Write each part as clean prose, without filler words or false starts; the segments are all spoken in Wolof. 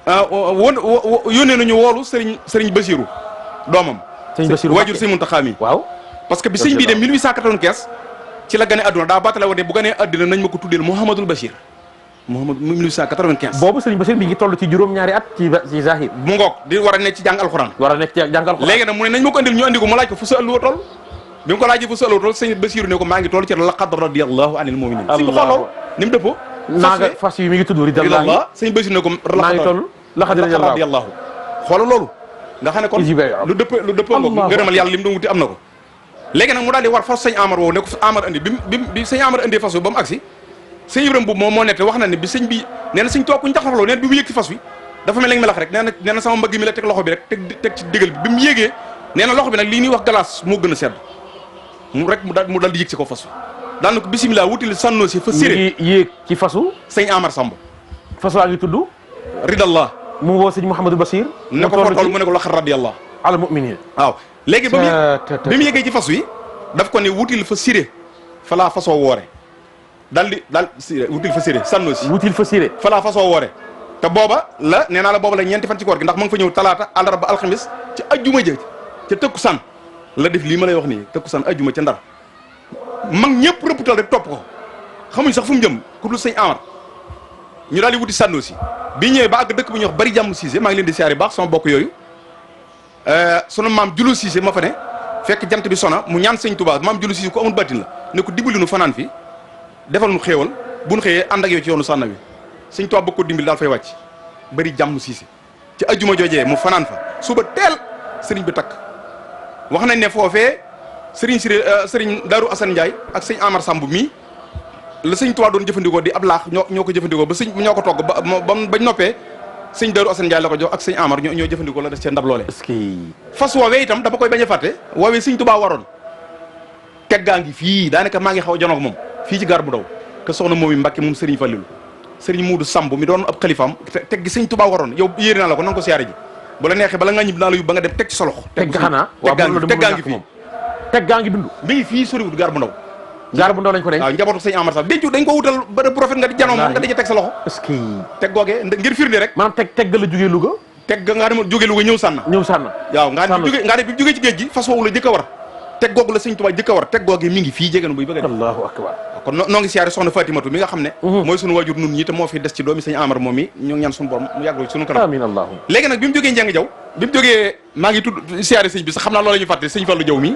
yónnee nañu woolu Serigne Bassirou doomam. Serigne Bassirou waajur Serigne Mountakha mi waaw. parce que bi sëñ bi dem 1895 ci la gane àdduna daa baatale woon ne bu ganee àddina nañ ma ko tuddeel Mouhamadul Bachir. Mouhamad 1895. boobu Serigne Bassirou mi ngi toll ci juróom-ñaari at ci zahir. mu ngoog di war a nekk ci jàng alxuraan. war a nekk ci jàng alxuraan. léegi nag mu ne nañ ma ko andil ñu andi ko mu laaj ko fu sa ëlluwa toll bi mu ko laajee fu sa ëlluwa toll sëñ Bassirou ne ko maa ngi toll ci laqad radiyallahu anil mu'minin. sëñ bi xool loolu ni mu dëppoo. naaga fas yi mi ngi tudd ridallah. sëñ Bassirou ne ko maa ngi toll laqad radiyallahu xoolal loolu nga xam ne kon lu dëppoo ngoog ngërëmal yàlla li mu doon wuti am na ko léegi nag mu daal di war fas sëñ Amar woowu ne ko Amar andi bi sëñ Amar andee fas bi ba mu agsi sëñ Ibrahima boobu moom moo nette wax na ne bi sëñ bi nee na sëñ toog kuñ taxawloo nee na bi mu yéeg ci fas wi dafa mel ni melax rek nee na sama mbëgg mi la teg loxo bi rek teg ci digal bi mu yéegee nee na loxo bi nag lii ñuy wax glace moo gën a sedd mu dal di yéeg ci ko fas wi daal na ko bisimilah wutil sànnoo si fa séré yéeg ci fasu sëñ Amar Samb fas waa ngi tudd ridallah mu woo sëñ Mouhamadou Bassir ne ko foo toll mu ne ko laqad radiyallah al mu'minin waaw léegi bi mu yéegee ci fas wi daf ko ne wutil fa siré fa laa fasoo woore daal siré wutil fa siré sànnoo si wutil fa siré fa laa fasoo woore te booba la nee naa la booba la ñeenti fan ci koor gi ndax ma nga fa ñëw talaata àllarba alxamis ci ajjuma ja ca tëkku san la def lii ma lay wax nii tëkku san ajjuma ca ndar mag ñëpp rëpputal rek topp ko xamuñ sax fu mu jëm ku dul sëñ Amar ñu daal di wuti sànnoo si bi ñëwee ba àgg dëkk bu ñuy wax bari jàmm Cissé maa ngi leen di siyaare baax sama bokk yooyu sunu maam Julo Cissé ma fa ne fekk jant bi sona mu ñaan sëñ Touba maam Julo Cissé ko amul bàttin la ne ko dimbali nu fanaan fi defal nu xéewal bu nu xëyee ànd ak yow ci yoonu sànna wi sëñ Touba bëgg ko dimbali daal fay wàcc bari jàmm Cissé ci ajjuma joojee mu fanaan fa suba teel sëriñ bi takk wax nañ ne foofee sëriñ Darou Assane Ndiaye ak sëñ Amar Samb mii la sëñ Touba doon jëfandikoo di ab laax ñoo ko jëfandikoo ba ñoo ko togg bañ noppee sëñ Darou Assane Ndiaye la ko jox ak sëñ Amar ñoo jëfandikoo la des seen ndab loole. est-ce que fas woowee itam dama koy bañ a fàtte woowee sëñ Touba waroon teggaa ngi fii daanaka maa ngi xaw a jonoog moom fii ci gaar bu daw ke soxna moom i Mbàkke moom sëriñ Fallilu sëriñ Muudu Samb mi doon ab xalifaam teg gi sëñ Touba waroon yow yéeri naa la ko na nga ko siyaare ji bu la neexee bala nga ñib naa la yu ba nga dem teg ci sa loxo teggaa ngi fii teggaa ngi dund mi ngi fii soriwut gaar bu ndaw gaar bu ndaw lañ ko denc waaw njabootu sëñ Amar sax dencu dañ ko wutal ba profet nga di janoo moom nga di teg sa loxo est-ce que teg googee ngir firnde rek maanaam teg la jógee Louga teg nga dem jógee Louga ñëw sànna waaw nga ne bi jógee ci géej gi fas woowu la jëkk a war teg googu la sëñ Tuubaa jëkk a war teg googee mi ngi fii jege na buy bëgg a allahu akbar kon noo ngi siyaare soxna Fatimatu mi nga xam ne mooy sunu waajur nun ñi te moo fi des ci doomi sëñ Amar moom mi ñu ñaan sunu borom mu yàggul sunu kanam amiin allahumma léegi nag bi mu jógee Njeng Jaw bi mu jógee maa ngi tudd siyaare sëñ bi sax xam naa loolu la ñu fàtte sëñ Fallu Jaw mi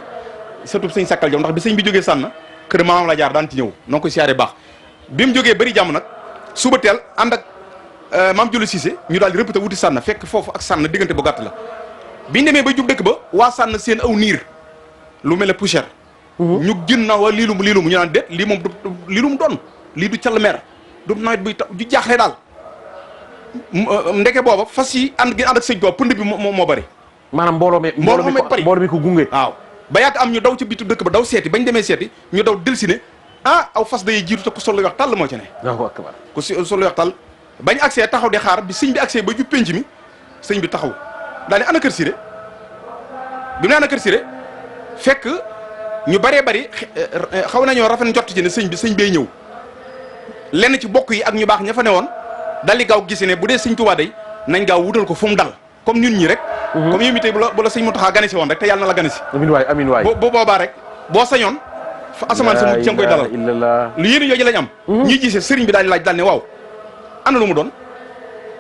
surtout sëñ Sakkal Jaw ndax bi sëñ bi jógee sànna kër maamam la jaar daan ci ñëw noo koy siyaare baax bi mu jógee bari jàmm nag suba teel ànd ak maam Jula Cissé ñu daal di rëppata wuti sànna fekk foofu ak sànna diggante bu gàtt la biñu demee ba jub dëkk ba waa sànna seen aw niir lu mel ne poussière ñu gën na waa liilum ñu naan déet lii moom lii lu mu doon lii du cal mer du nawet buy taw ju jaaxle daal ndeke booba fas yi ànd ak sëñ Tuubaa pënd bi moo bëri maanaam mbooloo mi ko gunge waaw ba yàgg am ñu daw ci bitu dëkk ba daw seeti bañ demee seeti ñu daw delsi ne aw fas day jiitu te ku sol lu weex tàll moo ci ne Allahu akbar ku sol lu weex tàll bañ accès taxaw di xaar bi sëñ bi accès ba ju penc mi sëñ bi taxaw daal ne ana kër Siré bi mu ne ana kër Siré fekk ñu bëree bëri xaw nañoo rafet njott ci ne sëñ bee ñëw lenn ci bokk yi ak ñu baax ña fa ne woon dal di gaaw gis ne bu dee sëñ Tuubaa day nañ gaaw wutal ko fu mu dal comme ñun ñi rek comme yow mi tey bu la sëñ Muntaxa gane si woon rek te yàlla na la gane si amiin waay bu boobaa rek boo sañoon fa asamaan sa mu ci nga koy dalal lu yéen yooyu lañ am ñuy gisee sëriñ bi daal di laaj daal ne waaw ana lu mu doon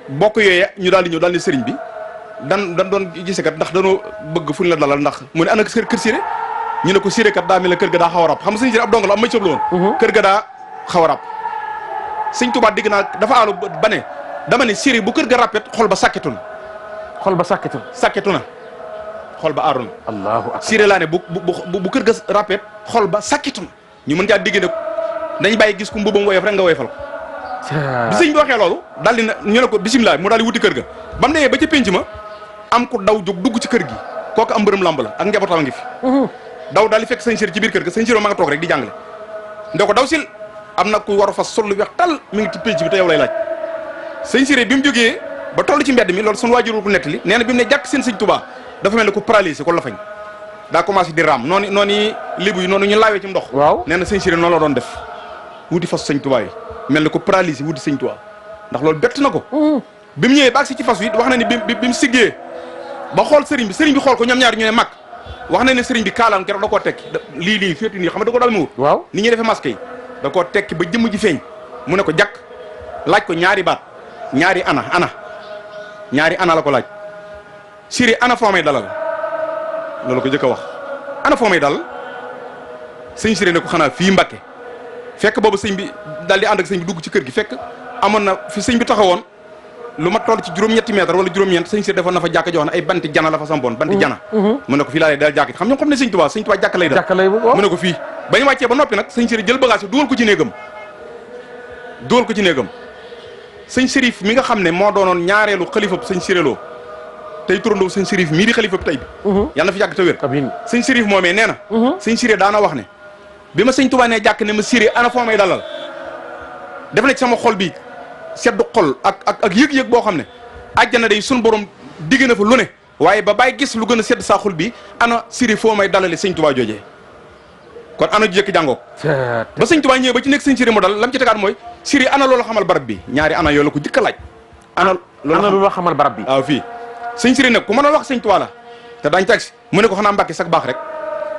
bokk yooyee ñu daal di ñëw daal ne sëriñ bi dan doon gisee kat ndax danoo bëgg fu ñu la dalal ndax mu ne ana kër Siré ñu ne ko Siré kat daa mel ne kër ga daa xaw a rab xam nga sëñ Siré ab dong la am may sobla woon kër ga daa xaw a rab sëñ Tuubaa dégg naa dafa aalu ba ne dama ne Siré bu kër ga rappet xol ba sàkketu na sàkketu na xol ba aaru na allahu akbar Siré laa ne bu kër ga rappet xol ba sàkketu na ñu mën caa dégg ne dañ bàyyi gis ku mbubam woyof rek nga woyofal ko bi sëñ bi waxee loolu daal di ñu ne ko bisimilah mu daal di wuti kër ga ba mu nee ba ca pénc ma am ku daw jóg dugg ci kër gi kooku am mbërëm lamb la ak njabootam ngi fi daw daal di fekk sëñ Siré ci biir kër ga sëñ Siré ma nga toog rek di jàngale nde ko daw sil am na ku war a fas sol lu weex tal mi ngi ci pénc bi te yow lay laaj sëñ Siré bi mu jógee ba toll ci mbedd mi loolu suñu waajur ko nettali nee na bi mu ne jàkk seen sëñ Tuubaa dafa mel ne ku paralysé ko la fañ daa commencé di raam noonu libu yi noonu ñu laawee ci ndox waaw nee na sëñ Siré noonu la doon def wuti fas sëñ Tuubaa yi mel ne ku paralysé wuti sëñ Tuubaa ndax loolu bett na ko bi mu ñëwee ba agsi ci fas wi wax na ni bi mu siggee ba xool sëriñ bi xool ko ñoom ñaar ñu ne mag wax na ne sëriñ bi kaalaam keroog da koo tekki lii féeti nii xam nga da ko dal mu waaw ni ñuy defee masque yi da koo tekki ba jëmm ji feeñ mu ne ko jàkk laaj ko ñaari baat ñaari ana la ko laaj Siré ana foo may dalal loolu ko jëkk a wax ana foo may dalal sëñ Siré ne ko xanaa fii Mbàkke fekk boobu sëñ bi daal di ànd ak sëñ bi dugg ci kër gi fekk amoon na fi sëñ bi taxawoon lu ma toll ci juróom-ñetti mètre wala juróom-ñeent sëñ Siré defoon na fa jàkk joo xam ne ay banti jana la fa sampoon banti jana mu ne ko fii laa lay dal jàkk xam ñoom xam ne sëñ Tuubaa jàkk lay dal mu ne ko fii bañu wàccee ba noppi nag sëñ Siré jël bagage yi dugal ko ci néegam sëñ Sérif mi nga xam ne moo doonoon ñaareelu xalifa sëñ Siré Lo tey turandoo sëñ Sérif mii di xalifa tey bi yàlla na fi yàgg te wér sëñ Sérif moomee nee na sëñ Siré daana wax ne bi ma sëñ Tuubaa ne jàkk ne ma Siré ana foo may dalal def na ci sama xol bi seddu xol ak yëg-yëg boo xam ne àjjana day sun borom digg na fa lu ne waaye ba bàyyi gis lu gën a sedd saa xol bi ana Siré foo may dalale sëñ Tuubaa joojee kon ana ju jëkk jàngoo ba sëñ Tuubaa ñëwee ba ci nekk sëñ Siré mu dal lam ci tegaat mooy Siré ana loolu xamal barab bi ñaari ana yoo la ko jëkk a laaj ana loolu xamal barab bi waaw fii sëñ Siré nag ku mën a wax sëñ Tuubaa la te daañ tag si mu ne ko xanaa Mbàkke sax baax rek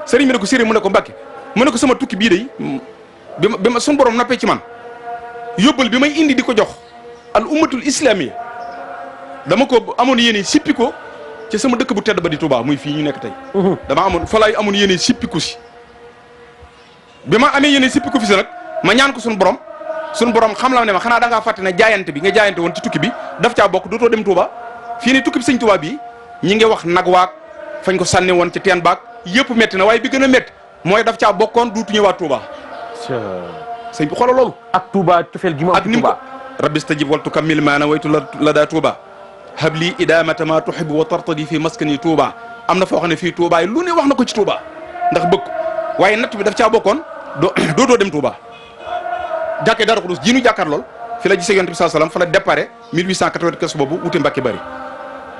sëriñ bi ne ko Siré mu ne ko Mbàkke mu ne ko sama tukki bii day bi ma suñu borom noppee ci man yóbbal bi may indi di ko jox al ummatul islamiyya dama ko amoon yéene sippi ko ci sama dëkk bu tedd ba di Touba muy fii ñu nekk tey dama amoon yéene sippiku si bi ma amee yéene sippiku fi si nag ma ñaan ko suñu borom xam la ne ma xanaa da ngaa fàtte ne jaayante bi nga jaayante woon ci tukki bi daf caa bokk dootoo dem Touba fii ne tukki bi sëñ Touba bii ñi ngi wax nag waag fañ ko sànni woon ci teen baag yëpp métti na waaye bi gën a métti mooy daf caa bokkoon duutu ñëwaat Touba sëñ bi xoolal loolu ak Touba cofeel gi mu am ci Touba rabbi stajib wal tukammil maana waytu la daa Touba habli idamata ma tuhibbu wa tartadi fi maskani Touba am na foo xam ne fii Touba yi lu ne wax na ko ci Touba ndax bëgg waaye natt bi daf caa bokkoon dootoo dem Touba jàkkee Daaru Xudoos ji nu jàkkaar lool fi la gisee yonent bi sallallahu alayhi wasallam fa la déparé 1894 boobu wuti Mbàkke Bari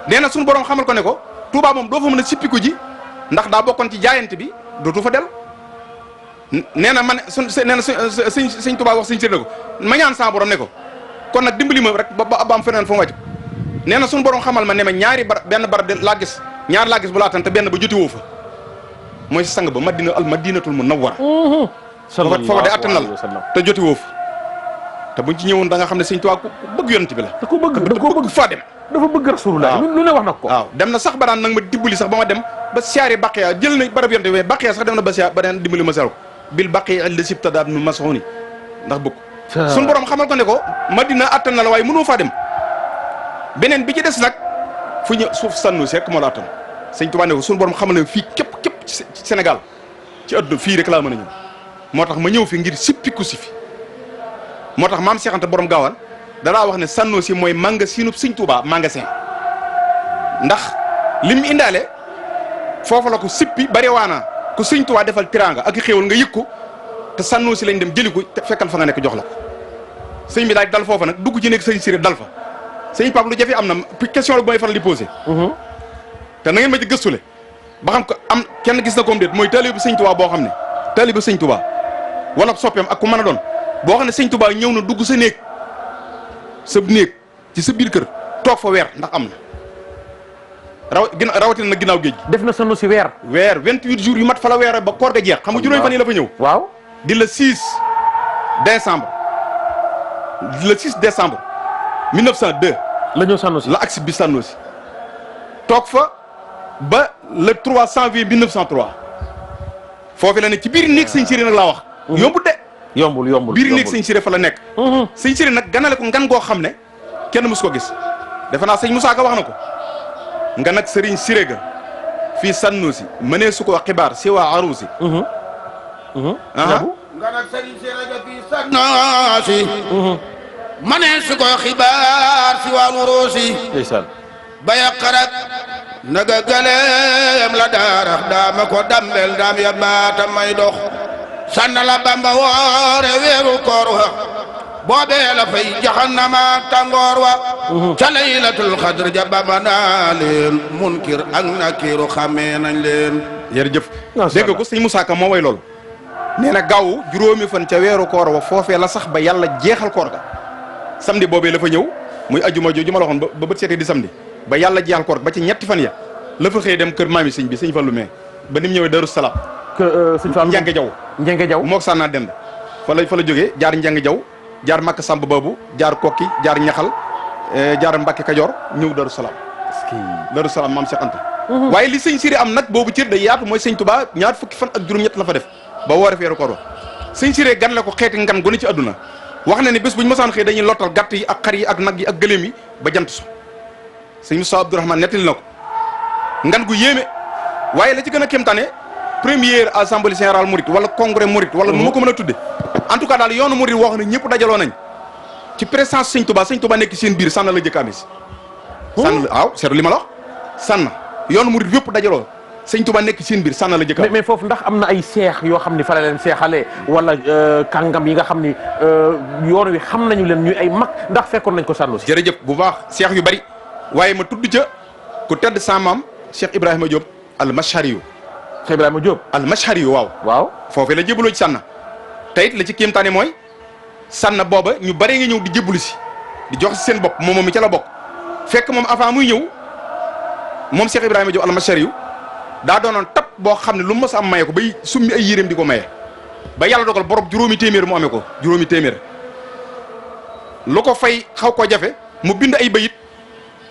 nee na suñu borom xamal ko ne ko Touba moom doo fa mën a sippiku ji ndax daa bokkoon ci jaayante bi dootu fa del nee na man sëñ Touba wax sëñ Siré ko ma ñaan sa borom ne ko kon nag dimbali ma rek ba am feneen fa mu wàcc nee na suñu borom xamal ma ne ma benn barab de laa gis ñaar laa gis bu laatan te benn ba joti woo fa mooy si sang ba madinatul munawwara foofa de attanal te joti woo fa te buñ ci ñëwoon da nga xam ne sëñ Touba ku bëgg yonent bi la da ko bëgg faa dem dafa bëgg rasulullah lu ne wax na ko waaw dem na sax ba daan nag ma dimbali sax ba ma dem ba siyaare Baqiya jël na barab yonent bi Baqiya sax dem na ba siyaare ba daan dimbali ma sel ko bil Baqiya la sibtada ibn Mas'ud ndax bëgg suñu borom xamal ko ne ko Madina attan na la waaye mënoo faa dem beneen bi ci des nag fu ñu suuf sànnu si rek moo la attan sëñ Tuubaa ne ko suñu borom xamal ne fii képp ci Sénégal ci àdduna fii rek laa mën a ñëw moo tax ma ñëw fi ngir sippiku si fi moo tax maam Cheikh Anta borom gaawaan danaa wax ne sànnoo si mooy magasinub sëñ Tuubaa magasin ndax lim indaale foofu la ko sippi bari waana ku sëñ Tuubaa defal tiraanga ak xéewal nga yëg ko te sànnoo si lañ dem jëli ko te fekkal fa nga nekk jox la ko sëñ bi daal dal foofa nag dugg ci nekk sëñ Siré dal fa sëñ Pape lu jafe am na question la bu may faral di posé te na ngeen ma ci gëstule ba xam ko am kenn gis na koom déet mooy taalibe sëñ Tuubaa boo xam ne taalibe sëñ Tuubaa wala soppeem ak ku mën a doon boo xam ne sëñ Tuubaa ñëw na dugg sa néeg ci sa biir kër toog fa weer ndax am na rawatina nag ginnaaw géej gi def na sanu si weer 28 jours yu mat fa la weer ba koor ga jeex xam nga juróomi fan yi la fa ñëw waaw di le 6 décembre 1902 la ñëw sànnu si la agsi bi sànnu si toog fa ba le 3 janvier 1903 foofu la ne ci biir néeg sëñ Siré nag laa wax yombul de yombul biir néeg sëñ Siré fa la nekk sëñ Siré nag ganale ko ngan goo xam ne kenn mus ko gis defe naa sëñ Moussa Ka wax na ko nga nag sëriñ Siré ga fii sànnu si mënee su ko xibaar si waa arusi nga nag sëriñ Siré ga fii sànnu si mënee su ko xibaar si waa arusi ndeysaan ba yaqarak naga galeem la daarax daama ko dambel daam ya baata may dox sànna la Bamba woore weeru koor wa boobee la fay jaxannama tàngoor wa ca laylatul xadr ja Bamba naa leen munkir ak nakiru xamee nañ leen jërëjëf dégg ko sëñ Moussa Ka moo way loolu nee na gaaw juróomi fan ca weeru koor wa foofee la sax ba yàlla jeexal koor ga samedi boobee la fa ñëw muy ajjuma jooju ma la waxoon ba bët seetee di samedi ba yàlla jeexal koor ba ci ñetti fan ya la fa xëy dem kër maami sëñ bi sëñ Fallu mee ba ni mu ñëwee Daru Salaam sëñ Fallu Njenge Jaw mook sànnaa dend fa la jógee jaar Njenge Jaw jaar Makka Samb Babu jaar Kokki jaar Ñaxal jaar Mbàkke Kajoor ñëw Daru Salaam Daru Salaam maam Cheikh Anta waaye li sëñ Siré am nag boobu cër day yaatu mooy sëñ Touba ñaar fukki fan ak juróom-ñett la fa def ba woore feeru koor sëñ Siré gan la ko xeeti ngan gu ne ci àdduna wax na ne bés bu ñu mosaan xëy dañuy lottal gàtt yi ak xar yi ak nag yi ak gëléem yi ba jant su sëñ Moussa Abdourahmane nettali na ko ngan gu yéeme waaye la ci gën a kéemtaane première assemblée générale Mouride wala congrès Mouride wala nu ma ko mën a tudde en tout cas daal yoonu Mouride woo xam ne ñëpp dajaloo nañ ci présence sëñ Touba nekk seen biir sànn la jëkk amis sànn la waaw seetu li ma la wax sànn yoonu Mouride yëpp dajaloo sëñ Touba nekk seen biir sànn la jëkk mais foofu ndax am na ay seex yoo xam ni fa la leen seexalee wala kàngam yi nga xam ni yoon wi xam nañu leen ñuy ay mag ndax fekkoon nañ ko sànnu si jërëjëf bu baax seex yu bari waaye ma tudd ca ku tedd sa maam Cheikh Ibrahima Diop al Mashari yu Cheikh Ibrahima Diop al Mashari yu waaw foofee la jébaloo ci sànna te it la ci kéemtaane mooy sànna booba ñu baree nga ñëw di jébbalu si di jox si seen bopp moom mi ca la bokk fekk moom avant muy ñëw moom Cheikh Ibrahima Diop al Mashari yu daa doonoon tab boo xam ne lu mu mës a am maye ko bay summi ay yéreem di ko maye ba yàlla dogal borom juróomi téeméer mu amee ko juróomi téeméer lu ko fay xaw koo jafe mu bind ay bayit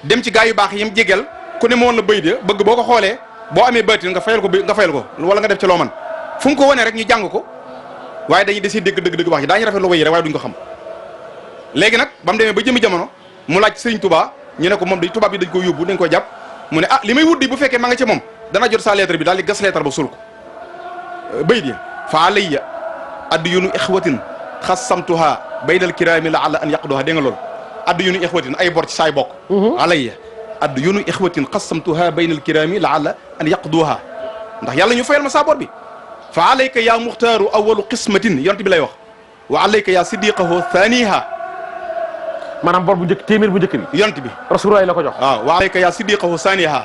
dem ci gaa yu baax yam jégeel ku ne moon la bayit ya bëgg boo ko xoolee boo amee baytin nga fayal ko wala nga def ci loo man fu mu ko wane rek ñu jàng ko waaye dañuy desi dëgg wax yi daañu rafet lu ko yi rek waaye duñ ko xam léegi nag ba mu demee ba jëmi jamono mu laaj Sëriñ Touba ñu ne ko moom day tubaab yi dañ ko yóbbu dañ ko jàpp mu ne ah li may wut di bu fekkee ma nga ca moom dana jot sa lettre bi daal di gas lettre ba sul ko bayit ya fa alayya adyunu ixwatin xasamtuha baynal kiraami la ala an yaqduha dégg nga loolu adyunu ixwatin ay bor ci saay bokk alayya adyunu ixwatin xasamtuha baynal kiraami la ala an yaqduha ndax yàlla ñu fayal ma saa bor bi fa alayka yaa muxtaaru awalu qismatin yonent bi lay wax wa alayka yaa siddiqahu thaniha maanaam bor bu njëkk téeméer bu njëkk bi yonent bi rasulullah la ko jox waaw wa alayka yaa siddiqahu thaniha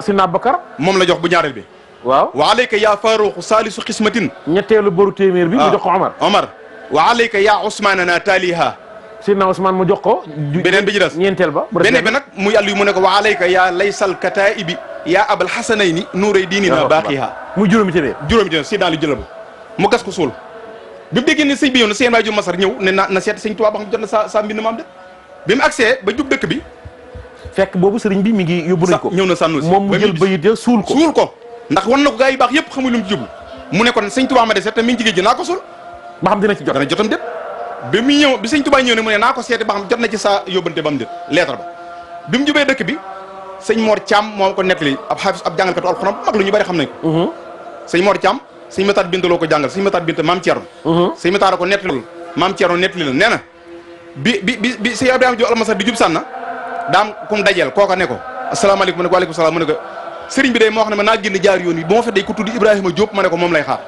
Sidna Abubakar moom la jox bu ñaareel bi waaw wa alayka yaa faruqu saalisu qismatin ñetteelu boru téeméer bi mu jox ko Omar wa alayka yaa Ousmane na taaliha Sidna Ousmane mu jox ko beneen bi ci des ñeenteel ba beneen bi nag mu yàlla yu mu ne ko wa alayka yaa laysal kataibi yaa abal hasanayni nuuray diinina baaqiha muy juróomi téeméer si daal di jëlal mu gas ko suul bi mu déggee ne sëñ bi yow na seen waay ju masar ñëw ne na seet sëñ Tuubaa ba xam jot na sa mbind maam de bi mu agsee ba jub dëkk bi fekk boobu sëriñ bi mi ngi yóbbu nañ ko ñëw na sànnu si moom mu jël bayit ya suul ko ndax wan na ko gaa yu baax yëpp xamul lu mu ci jublu mu ne kon sëñ Tuubaa ma de seet te mi ngi jigéen ji naa ko suul ba xam dina ci jot dana jotam déet bi mu ñëw bi sëñ Tuubaa ñëw ne mu ne naa ko seete ba xam jot na ci sa yóbbante ba mu déet lettre ba bi mu jubee dëkk bi sëñ Mor Thiam moo ko nettali ab xaafis ab jàngalkatu alxuraan mag lu ñu bari xam nañ ko sëñ Mor Thiam sëñ Matar Binta loo ko jàngal sëñ Matar Binta maam Thierno sëñ Matar ko nettali maam Thierno nettali la nee na bi sëñ Ibrahima Diop almasar di jub sànna daam kum dajeel kooka ne ko asalaamaaleykum mu ne ko waaleykum salaam mu ne ko sëriñ bi day moo wax ne ma naa génn jaar yoon yi bu ma fa day ku tudd Ibrahima Diop ma ne ko moom lay xaar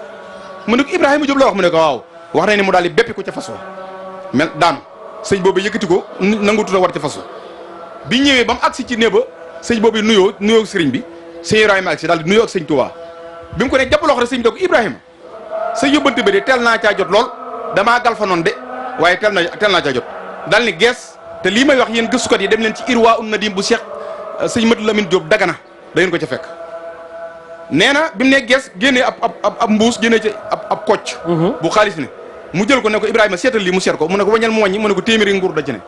mu ne ko Ibrahima Diop la wax mu ne ko waaw wax nañ ne mu daal di béppi ko ca fas wa mel daam sëñ boobu yëkkati ko nangutu na war ca fas wa bi ñëwee ba mu agsi ci néeg ba sëñ boobu nuyoo sëriñ bi sëñ Ibrahima agsi daal di nuyoo ak sëñ Touba bi mu ko ne jàpp loxo rek sëñ bi da ko Ibrahima sa yóbbante bi de teel naa caa jot lool damaa gal fa noonu de waaye teel naa caa jot daal ni gees te lii may wax yéen gëstukat yi dem leen ci Irwa un Nadim bu Cheikh sëñ Mat Lamine Diop Dagana da ngeen ko ca fekk nee na bi mu ne gees génnee ab mbuus génnee ci ab kocc bu xaalis ne mu jël ko ne ko Ibrahima seetal lii mu seet ko mu ne ko wañal mu wàññi mu ne ko téeméeri nguur da ci ne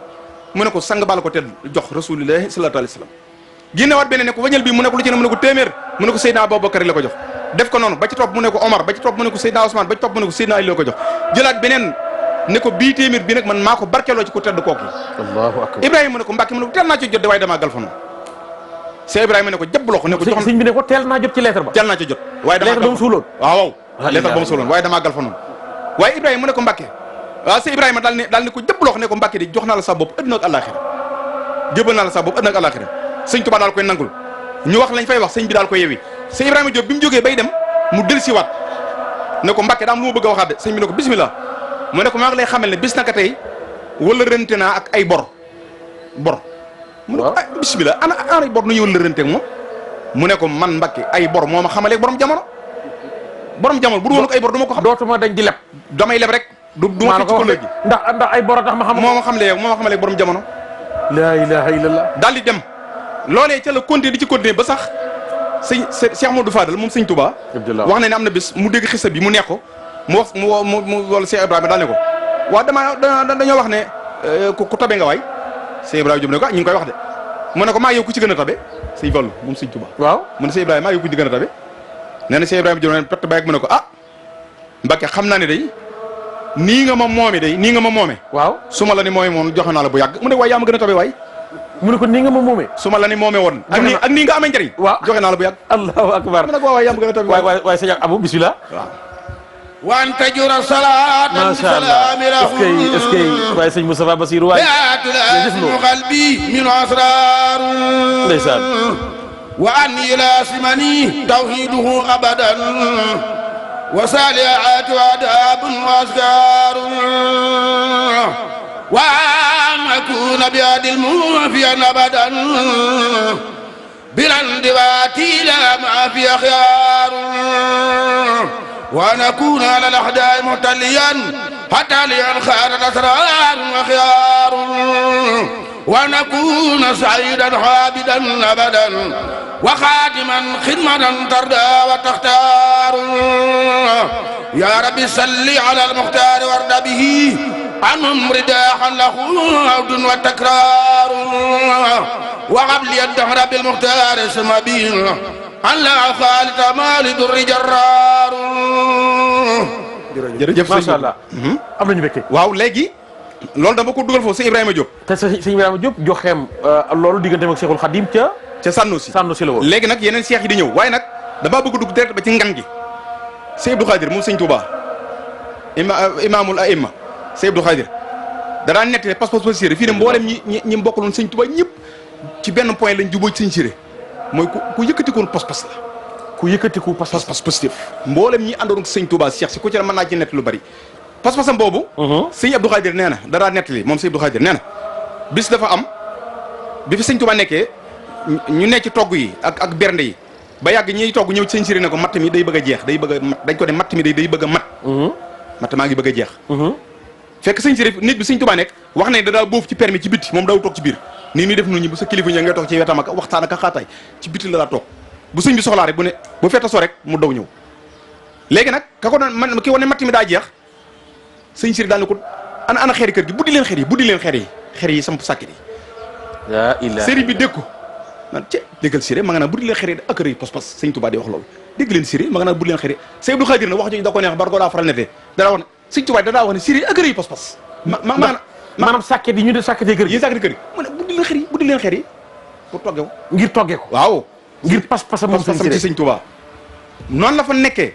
mu ne ko sang bal ko tedd jox rasulillahi sallallahu alayhi wasallam génnewaat beneen ne ko wañal bi mu ne ko lu ci ne mu ne ko téeméer mu ne ko Seydina Abubakar la ko jox def ko noonu ba ci topp mu ne ko Omar ba ci topp mu ne ko Seydina Ousmane ba ci topp mu ne ko Seydina Ali la ko jox jëlaat beneen ne ko bii téeméer bi nag man maa ko barkeloo ci ko tedd kooku Allahu akbar Ibrahima mu ne ko Mbàkke mu ne ko teel naa ci jot de waaye damaa galfano Cheikh Ibrahima ne ko jàpp ko ne ko jox sëñ bi ne ko teel naa jot ci lettre ba teel naa ci jot waaye damaa lettre ba mu suuloon waaw lettre ba mu suuloon waaye damaa galfano waaye Ibrahima mu ne ko Mbàkke waaw Cheikh Ibrahima daal ne ko jàpp ne ko Mbàkke di jox naa la sa bopp adduna ak àllaaxira jébal naa la sa bopp adduna ak àllaaxira sëñ Tuubaa daal koy nangul ñu wax lañ fay wax sëñ bi daal koy yewi sëñ Ibrahima Diop bi mu jógee bay dem mu del si waat ne ko Mbàkke daam lu ma bëgg a waxaat de sëñ bi ne ko bismillah mu ne ko maa ngi lay xamal ne bis naka tey wala rënte naa ak ay bor mu ne ko bismillah ana ay bor nu ñu wala rënte ak moom mu ne ko man Mbàkke ay bor moo ma xamaleeg borom jamono bu du woon ko ay bor du ma ko xam dootuma dañ di leb damay leb rek du ma fi ci ko léegi ndax ay bor a tax ma xam moo ma xamaleeg borom jamono la ilaha illallah. daal di dem loolee ca la continuer di ci continuer ba sax Cheikh Modou Fadal moom sëñ Touba wax na ne am na bis mu dégg xisa bi mu nekk ko mu wax mu wala Cheikh Ibrahima daal ne ko waaw dañoo wax ne ku tabe nga waay Cheikh Ibrahima Diop ne ko ñu ngi koy wax de mu ne ko maa yow ku ci gën a tabe sëñ Fallu moom sëñ Touba waaw mu ne Cheikh Ibrahima maa yow ku ci gën a tabe nee na Cheikh Ibrahima Diop ne pett bàyyi mu ne ko ah Mbacke xam naa ne day nii nga ma moome waaw su ma la ni moome moom joxe naa la bu yàgg mu ne waay yaa ma gën a tabe waay mu ne ko nii nga ma moomee su ma la ni moome woon ak nii nga amee njëriñ waaw joxe naa la bu yàgg allahu akbar mu ne ko waay yaa ma gën a tabe waay sëñ Abou bismillah waaw wante jura salaatan macha allah est-ce que waaye sëñ Moustapha Bassirou waay qalbi min asrar ndeysaan wa an ilasimani tawhiduhu abadan wa salihat wa adabun wa askar wa an akuna bi adil mufiyan abadan bilandiwati la ma fi akhyar وأن أكون على الأحداء متليا حتى لينخار الأسرار وخيار وأن أكون سعيدا عابدا أبدا وخادما خدمة ترضى وتختار يا رب صل على المختار وارض به عنهم رداحا له عود وتكرار وهب لي الدهر بالمختار سمبيل Allah xaalita maali durri jarraar. jërëjëf macha allah. am nañu mbégte. waaw léegi loolu dama ko dugal foofu sëñ Ibrahima Diop. te sëñ Ibrahima Diop joxeem loolu digganteem ak Cheikhul Khadim ca Sànnusi la woon. léegi nag yeneen seex yi di ñëw waaye nag damaa bëgg dugg direct ba ci ngan gi sëñ Abdou Khadir moom sëñ Touba imaamul aïmma sëñ Abdou Khadir danaa nettali pas-pas ba Siré fii ne mboolem ñi mbokkaloon sëñ Touba ñëpp ci benn point lañ jubóo ci sëñ Siré mooy ku yëkkatikoon pas-pas la ku yëkkatiku pas-pas positif mboolem ñi àndoon ak sëñ Touba Cheikh si ku ci ne mën naa ci nett lu bari pas-pasam boobu sëñ Abdou Khadir nee na danaa nettali moom sëñ Abdou Khadir nee na bis dafa am bi fi sëñ Touba nekkee ñu nekk ci togg yi ak bernde yi ba yàgg ñiy togg ñëw ci sëñ Siré ne ko matt mi day bëgg a jeex day bëgg a mat dañ ko ne matt mi day bëgg a mat matt maa ngi bëgg a jeex fekk sëñ Siré nit bi sëñ Touba nekk wax ne da daa boofu ci permis ci bitti moom daaw toog ci biir nii ñuy def nu bu sa kilifa ña ngay toog ci wetam ak waxtaan ak xaataay ci bitti la daa toog bu sëñ bi soxlaa rek bu ne bu fetta so rek mu daw ñëw léegi nag ka ko doon man ki wane matt mi daa jeex sëñ Siré daal ne ko ana xeeri kër gi buddi leen xeer yi samp sàkket yi sëriñ bi dégg ko naan déggal Siré ma nga naan buddi leen xeer yi ak rëy pas-pas sëñ Touba di wax loolu dégg leen Siré ma nga naan buddi leen xeer yi sëñ Abdou Khadir na wax jooju da ko neex bar ko daa faral netee daa wax ne sëñ Touba da daa wax ne Siré ak rëy pas-pas maanaam sàkket yi ñu de sàkketee kër gi yi sàkketee kër gi mu ne buddi leen xeer yi pour toggee ko ngir toggee ko waaw ngir pas-pasam moom ci sëñ Touba noonu la fa nekkee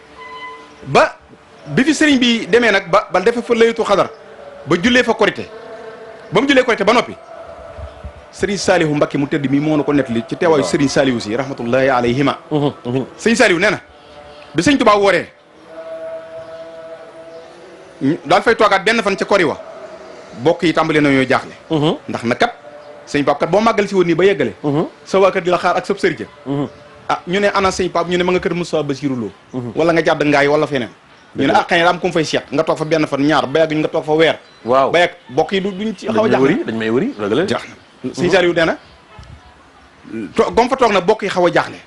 ba bi fi sëriñ bi demee nag ba defe fa laytu xadar ba jullee fa korité ba mu jullee korité ba noppi sëriñ Saalihu Mbakke mu tëdd mi moo na ko nettali ci teewaayu sëriñ Saalihu si rahmatullahi alayhima sëñ Saalihu nee na bi sëñ Touba wooree daal fay toogaat benn fan ca kori wa bokk yi tàmbalee na ñoo jaaxle ndax na kat sëñ Pape kat boo màggal si woon nii ba yeggale sa waa kër di la xaar ak sab sëriñ ñu ne ana sëñ Pape ñu ne ma nga kër Moussa Bassirou Lo wala nga jàdd ngaay wala feneen ñu ne xëy na am ku mu fay seet nga toog fa benn fan ñaar ba yàgg ñu nga toog fa weer waaw ba yàgg bokk yi duñ ci xaw a jaaxle dañ may wëri rëgale jaax na sëñ Saliou nee na gom fa toog na bokk yi xaw a jaaxle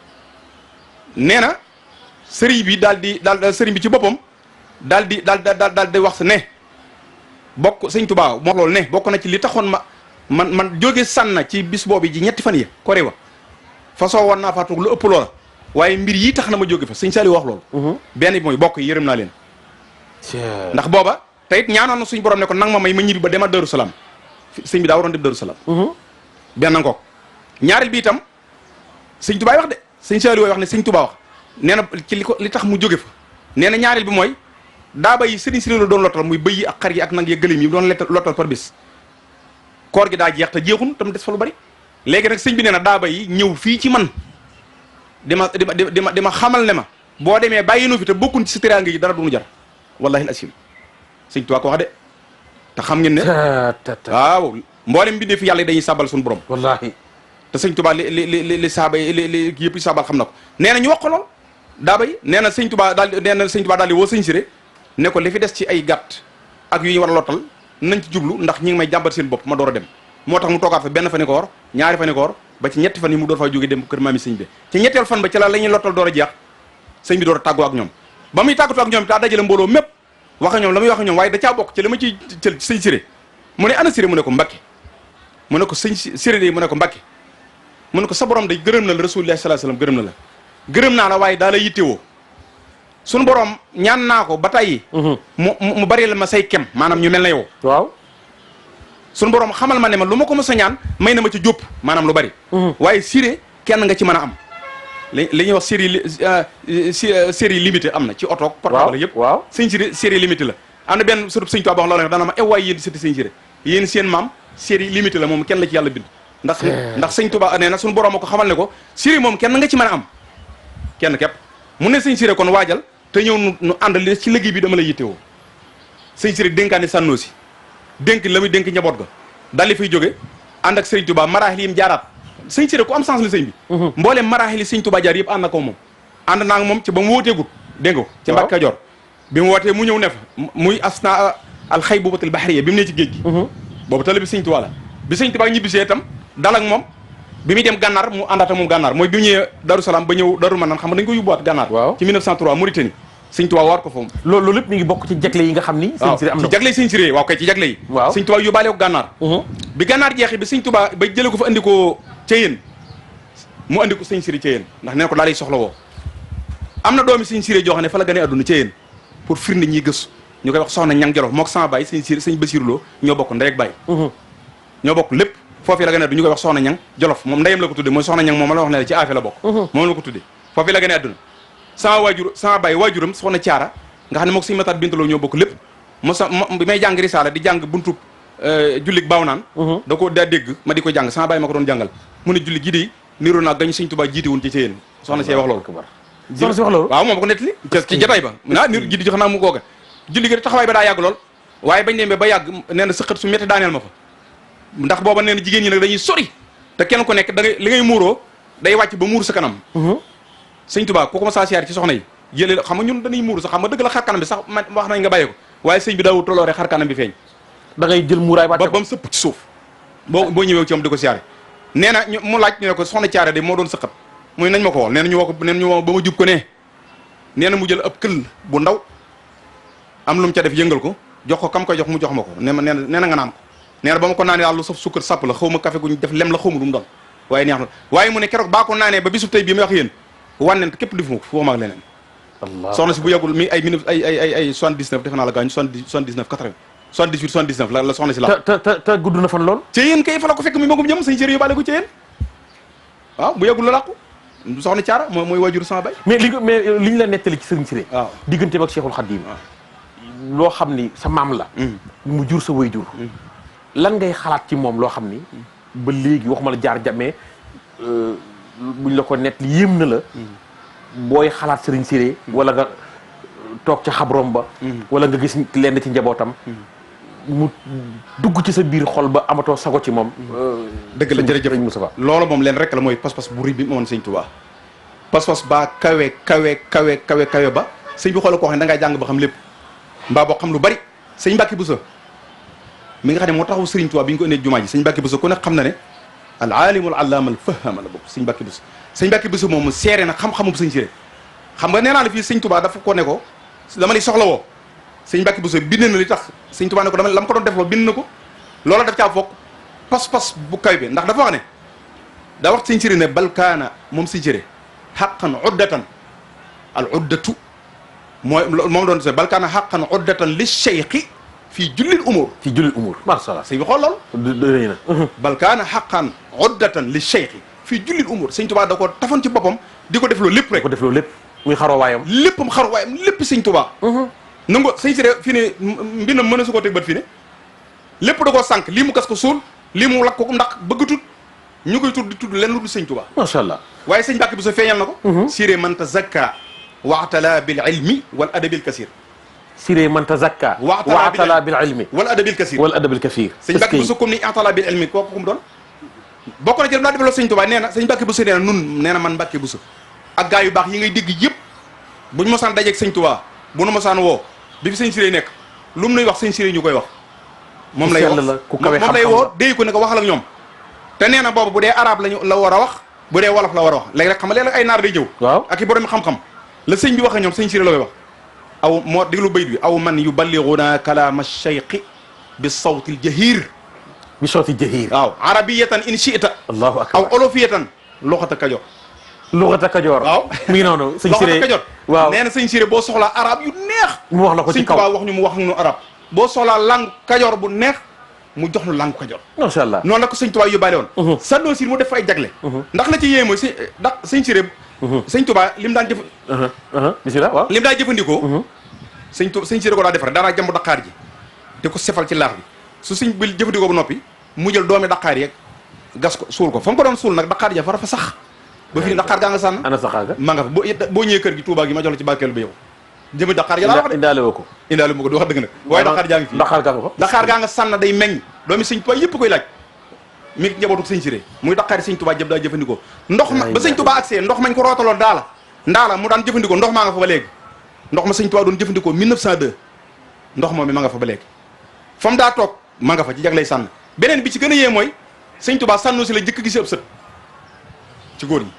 nee na sëriñ bi daal sëriñ bi ci boppam daal di wax sa ne bokk sëñ Touba moo loolu ne bokk na ci li taxoon man jóge sànna ci bis boobu ji ñetti fan yi koré wa façon war naa faa toog lu ëpp loola waaye mbir yi tax na ma jóge fa sëñ Saliou wax loolu benn bi mooy bokk yi yërëm naa leen ndax booba te it ñaanoon na suñ borom ne ko nang ma may ma ñibbi ba dema Darou Salaam sëñ bi daa waroon dem Darou Salaam benn ngoog ñaareel bi itam sëñ Touba wax de sëñ Saliou wax ne sëñ Touba wax nee na ci li tax mu jóge fa nee na ñaareel bi mooy daa bay sëriñ Siré la doon lottal muy bëy yi ak xar yi ak nag ya gëléem yi doon lottal par bis koor gi daa jeex te jeexun tam des fa lu bari léegi nag sëñ bi nee na daa bay ñëw fii ci man di ma xamal ne ma boo demee bàyyi nu fi te bokkun ci sa teraanga yi dara duñu jar wallahi al asim sëñ Tuubaa ko wax de te xam ngeen ne waaw mboolem bi dee fi yàlla dañuy sàbbal suñu borom wallahi te sëñ Tuubaa li saaba yi li yëpp sàbbal xam na ko nee na ñu wax ko lool daa bay nee na sëñ Tuubaa daal di woo sëñ Siré ne ko li fi des ci ay gàtt ak yu ñu war a lottal nañ ci jublu ndax ñi ngi may jàmbat seen bopp ma door a dem moo tax mu toogaat fa benn fani koor ñaari fani koor ba ci ñetti fan yi mu door faa jóge dem kër maami sëñ bi ci ñetteel fan ba ci la ñuy lottal door a jeex sëñ bi door a tàggoo ak ñoom ba muy tàggatoo ak ñoom daa dajale mbooloo mépp wax ak ñoom la muy wax ak ñoom waaye da caa bokk ci la ma ciy jël sëñ Siré mu ne ana Siré mu ne ko Mbakke mu ne ko sëñ Siré de mu ne ko Mbakke mu ne ko sa borom day gërëm na la rasulullah sallallahu alayhi wasallam gërëm na la gërëm naa la waaye daa la yittewoo suñu borom ñaan naa ko ba tey mu bari la ma say kem maanaam ñu mel na yow waaw suñu borom xamal ma ne ma lu ma ko mos a ñaan may na ma ci jópp maanaam lu bari waaye Siré kenn nga ci mën a am li ñuy wax série limité am na ci oto portable yëpp waaw sëñ Siré série limité la am na benn surtout sëñ Tuubaa wax loolu dana ma waay yéen sëti sëñ Siré yéen seen maam série limité la moom kenn la ci yàlla bind ndax sëñ Tuubaa nee na suñu borom a ko xamal ne ko Siré moom kenn nga ci mën a am kenn képp mu ne sëñ Siré kon waajal te ñëw nu ànd li ci liggéey bi dama la yittewoo sëñ Siré dénkaani sànnoo si dénk la muy dénk njaboot ga daal di fay jóge ànd ak sëñ Tuubaa maraaxil yim jaaraat sëñ Siré ku am sens la sëñ bi mbooleem maraaxil yi sëñ Tuubaa jaar yëpp ànd na ko moom ànd naa moom ci ba mu wooteegut dégg nga ci Mbàkke Kajoor bi mu wootee mu ñëw ne fa muy asna alxaybubatul bahriya bi mu ne ci géej gi boobu tali bi sëñ Tuubaa la bi sëñ Tuubaa ñibbisee itam dal ak moom bi muy dem gànnaar mu àndaat ak moom gànnaar mooy bi mu ñëwee Darou Salaam ba ñëw Darou Manaan xam nga dañ ko yóbbuwaat gànnaar ci 1903 Mauritanie sëñ Tuubaa waat ko foofu loolu lépp mi ngi bokk ci jagle yi nga xam ni sëñ Siré am na ci jagle yi sëñ Siré waaw kay ci jagle yi waaw sëñ Tuubaa yóbbaale ko gànnaar bi gànnaar jeexi bi sëñ Tuubaa ba jële ko fa andi ko ca yéen mu andi ko sëñ Siré ca yéen ndax nee ko daa lay soxla woo am na doomi sëñ Siré joo xam ne fa la gane àdduna ca yéen pour firnde ñiy gëstu ñu koy wax soxna ñang Jolof moo ko sama baay sëñ Siré sëñ Basiru Lo ñoo bokk ndey ak baay ñoo bokk lépp foofii la gane àdduna ñu koy wax soxna ñang Jolof moom ndeyam la ko tudde mooy soxna ñang moom la wax ne la ci affaire la bokk moom la ko tudde foofii la gane àdduna sama baay waajuram soxna Caara nga xam ne mook sëñ Matar Bintaloo ñoo bokk lépp bi may jàng risaala di jàng buntub jullig baaw naan da ko daa dégg ma di ko jàng sama baay ma ko doon jàngal mu ne julli gi de niroo naa gañ sëñ Tuubaa jiite woon ci yéen soxna see wax loolu soxna si wax loolu waaw moom ko nettali ci jataay ba niru jiite jox naa mu googa julli gi taxawaay ba daa yàgg lool waaye bañ demee ba yàgg nee na sëqat su métti daaneel ma fa ndax booba nee na jigéen ñi nag dañuy sori te kenn ku nekk da ngay li ngay muuroo day wàcc ba muur sa kanam sëñ Tuubaa ku ko ma saa siyaar ci soxna yi jëlee xam nga ñun dañuy muuru sax xam nga dëgg la xar kanam bi sax wax nañ nga bàyyi ko waaye sëñ bi daawul tolooree xar kanam bi feeñ da ngay jël muuraay ba ba mu sëpp ci suuf boo ñëwee ci moom di ko siyaare nee na mu laaj ñu ne ko soxna Caare de moo doon sëqat muy nañ ma ko wol nee na ñu woo ko nee na ñu woo ba ma jub ko ne nee na mu jël ab këll bu ndaw am lu mu ca def yëngal ko jox ko kam koy jox mu jox ma ko nee na nga naan ko nee na ba ma ko naanee daal lu saf sukkar sàpp la xaw ma café guñ def lem la xaw ma lu mu doon waaye neex na waaye mu ne keroog baa ko naanee ba bisub tey bii may wax yéen wànnent képp defu ma ko foo maag leneen soxna si bu yàggul mi ay 79 defe naa la gaañ 79 80 78 79 la soxna si la te gudd na fan lool ci yéen kay fa la ko fekk mi magum jëm sëñ Siré yóbbaale ko ci yéen waaw bu yàggul la làqu soxna Caara mooy waajur sama bay mais li ñu la nettali ci sëriñ Siré waaw digganteem ak Cheikhul Khadim loo xam ni sa maam la mu jur sa waajur lan ngay xalaat ci moom loo xam ni ba léegi waxuma la jaar jamee buñ la ko nett yéem na la booy xalaat sëriñ Siré wala nga toog ca xabrom ba wala nga gis lenn ci njabootam mu dugg ci sa biir xol ba amatoo sago ci moom dëgg la jërëjëf sëriñ Moustapha loolu moom leen rek la mooy pas-pas bu rëy bi mu amoon sëñ Tuubaa pas-pas baa kawe ba sëñ bi xoolal koo xam ne da ngaa jàng ba xam lépp mbaa boo xam lu bari sëñ Mbàkke Buso mi nga xam ne moo taxaw sëriñ Tuubaa bi ñu ko indee jumaa ji sëñ Mbàkke Buso ku ne xam na ne al alimul allaama al fahama la bokk sëñ Mbàkke Buso sëñ Mbàkke Buso moom mu seere na xam-xamu sëñ Siré xam nga nee naa la fii sëñ Tuubaa dafa ko ne ko dama lay soxla woo sëñ Mbàkke Buso bind na li tax sëñ Tuubaa ne ko dama la ma ko doon defloo bind na ko loola daf caa foog pas-pas bu kaw bi ndax dafa wax ne daa wax sëñ Siré ne bal kaana moom sëñ Siré xaqan uddatan al uddatu mooy moom doon se bal kaana xaqan uddatan li cheikhi fii jullil umur fii jullil umur macha allah sëñ bi xool loolu dëgg na bal kaana xaqan uddatan li cheikhi fii jullil umur sëñ Tuubaa da ko tafoon ci boppam di ko def loolu lépp rek ko def loolu lépp muy xaroo waayam léppam xaru waayam lépp sëñ Tuubaa nangu sëñ Siré fii ne mbindam mën a su ko teg bët fii ne lépp da koo sànq lii mu gas ko suul lii mu lakk ko ndax bëggatut ñu koy tudd di tudd lenn lu dul sëñ Tuubaa macha allah waaye sëñ Mbàkke Buso feeñal na ko Siré man tazakka waatala bil ilmi wal adabil kasir Siré man tazakka waatala bil ilmi wal adabil kasir wal adabil kasir sëñ Mbàkke Buso comme ni atala bil ilmi kooku ku mu doon bokk na ci daa defaloo sëñ Tuubaa nee na sëñ Mbàkke Buso nee na nun nee na man Mbàkke Buso ak gaa yu baax yi ngay dégg yëpp buñ mosaan dajeeg sëñ Tuubaa bu nu mosaan woo bi fi sëñ Siré nekk lu mu nuy wax sëñ Siré ñu koy wax moom lay wax moom lay woo déy ko ne ko waxal ak ñoom te nee na boobu bu dee arabe lañu la war a wax bu dee wolof la war a wax léegi rek xam nga léeg-léeg ay naar day ñëw waaw ak i borom xam-xam la sëñ bi wax ak ñoom sëñ Siré la koy wax aw moo diglu bayit bi aw man yuballiguna kalaama cheikhi bi sawtil jahir bi sawti jahir waaw arabiyatan in shi'ta allahu akbar aw olofiyatan loxata kajoor luxata kajoor waaw mi ngi noonu sëñ Siré loxata kajoor waaw nee na sëñ Siré boo soxlaa arab yu neex mu wax la ko ci kaw sëñ Tuubaa wax ñu mu wax ñu arab boo soxlaa langue kajoor bu neex mu jox nu langue kajoor macha allah noonu la ko sëñ Tuubaa yóbbaale woon sannoo si mu def ay jagle ndax la ci yéeme mooy ndax sëñ Siré sëñ Tuubaa lim daan jëf bismillah waaw lim daan jëfandikoo sëñ Siré ko daa defar daanaa jàmb daqaar ji te ko sefal ci laax bi su sëñ bi jëfandikoo ba noppi mu jël doomi daqaar yeeg gas ko suul ko fa mu ko doon suul nag daqaar ja fa fa sax ba fii daqaar gaa nga sànn ana saxaar ga ma nga fa boo ñëwee kër gi Tuubaa gi ma jox la ci barkeelu ba yow jëmi daqaar ja laa wax de indaale woo ko indaale mu ko du wax dëgg nag waaye daqaar jaa ngi fii daqaar gaa nga fa daqaar gaa nga sànn day meññ doomi sëñ Tuubaa yëpp koy laaj mi ngi njabootu sëñ Siré muy daqaari sëñ Tuubaa jëpp daa jëfandikoo ndox ma ba sëñ Tuubaa agsee ndox mañ ko rootaloon ndaala mu daan jëfandikoo ndox maa nga fa ba léegi ndox ma sëñ Tuubaa doon jëfandikoo 1902 ndox moom mi ma nga fa ba léegi fa mu daa toog ma nga fa ci jaglay sànn beneen bi ci gën a yee mooy sëñ Tuubaa sànnu si la jëkk gis ëpp sët ci góor ñi